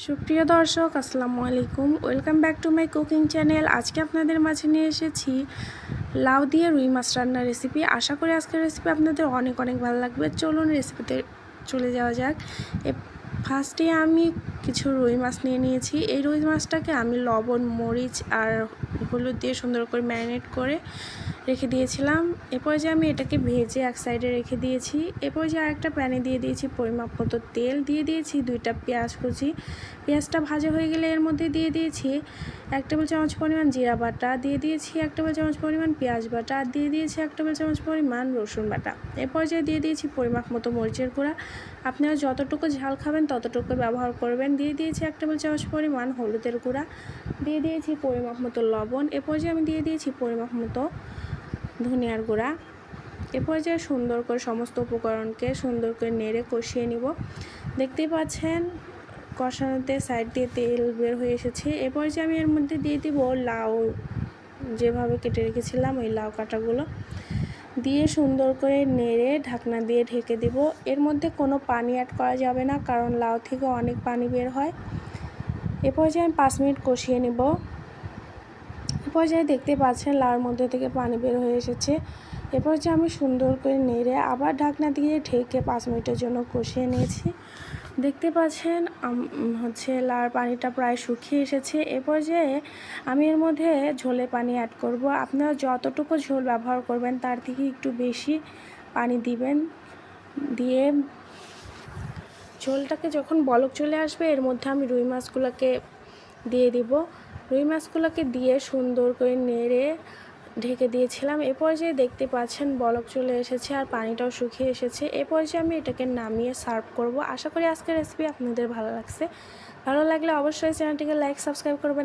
সুপ্রিয় দর্শক আসসালামু আলাইকুম, welcome back to my cooking channel. আজকে আপনাদের মাঝে নিয়ে এসেছি লাউ দিয়ে রুই মাছ রান্নার রেসিপি। আশা করি আজকের রেসিপি আপনাদের অনেক ভালো লাগবে। চলুন রেসিপিতে চলে যাওয়া যাক। ফার্স্টে আমি কিছু রুই মাছ নিয়ে নিয়েছি। এই রুই মাছটাকে আমি লবণ, মরিচ আর হলুদ দিয়ে সুন্দর করে ম্যারিনেট করে রেখে দিয়েছিলাম। এরপর যে আমি এটাকে ভেজে এক সাইডে রেখে দিয়েছি। এরপর যে আরেকটা প্যানে দিয়ে দিয়েছি পরিমাপ মতো তেল, দিয়ে দিয়েছি 2টা পেঁয়াজ কুচি। পেঁয়াজটা ভাজা হয়ে গেলে এর মধ্যে দিয়ে দিয়েছি 1 টেবিল চামচ পরিমাণ জিরা বাটা, দিয়ে দিয়েছি 1 টেবিল চামচ পরিমাণ পেঁয়াজ বাটা, আর দিয়ে দিয়েছি 1 টেবিল চামচ পরিমাণ রসুন বাটা। এরপর যে দিয়ে দিয়েছি পরিমাপ মতো মরিচের গুঁড়া। আপনারা যতটুকু ঝাল খাবেন ততটুকু ব্যবহার করবেন। দিয়ে দিয়েছি 1 টেবিল চামচ পরিমাণ হলুদের গুঁড়া, দিয়ে দিয়েছি পরিমাপ মতো লবণ। এরপর যে আমি দিয়ে দিয়েছি পরিমাপ মতো ধনিয়ার গুঁড়া। এরপর যে সুন্দর করে সমস্ত উপকরণকে সুন্দর করে নেড়ে কষিয়ে নিব। দেখতেই পাচ্ছেন কষানোতে সাইড দিয়ে তেল বের হয়ে এসেছে। এরপর যে আমি এর মধ্যে দিয়ে দিব লাউ, যেভাবে কেটে রেখেছিলাম ওই লাউ কাটাগুলো দিয়ে সুন্দর করে নেড়ে ঢাকনা দিয়ে ঢেকে দিব। এর মধ্যে কোনো পানি অ্যাড করা যাবে না, কারণ লাউ থেকে অনেক পানি বের হয়। এরপর যে আমি 5 মিনিট কষিয়ে নিব। এরপর যে দেখতে পাচ্ছেন লাউর মধ্যে থেকে পানি বের হয়ে এসেছে। এরপর যে আমি সুন্দর করে নেড়ে আবার ঢাকনা দিয়ে ঢেকে 5 মিনিটের জন্য কষিয়ে নিয়েছি। দেখতে পাচ্ছেন লাউর পানিটা প্রায় শুকিয়ে এসেছে। এরপর যে আমি এর মধ্যে ঝোলের পানি অ্যাড করব। আপনারা যতটুকু ঝোল ব্যবহার করবেন তার থেকে একটু বেশি পানি দিবেন। দিয়ে ঝোলটাকে যখন বলক চলে আসবে এর মধ্যে আমি রুই মাছগুলোকে দিয়ে দিব। রুই মাছগুলোকে দিয়ে সুন্দর করে নেড়ে ঢেকে দিয়েছিলাম। এরপর যে দেখতে পাচ্ছেন বলক চলে এসেছে আর পানিটাও শুকিয়ে এসেছে। এরপর যে আমি এটাকে নামিয়ে সার্ভ করব। আশা করি আজকের রেসিপি আপনাদের ভালো লাগছে। ভালো লাগলে অবশ্যই চ্যানেলটিকে লাইক সাবস্ক্রাইব করবেন।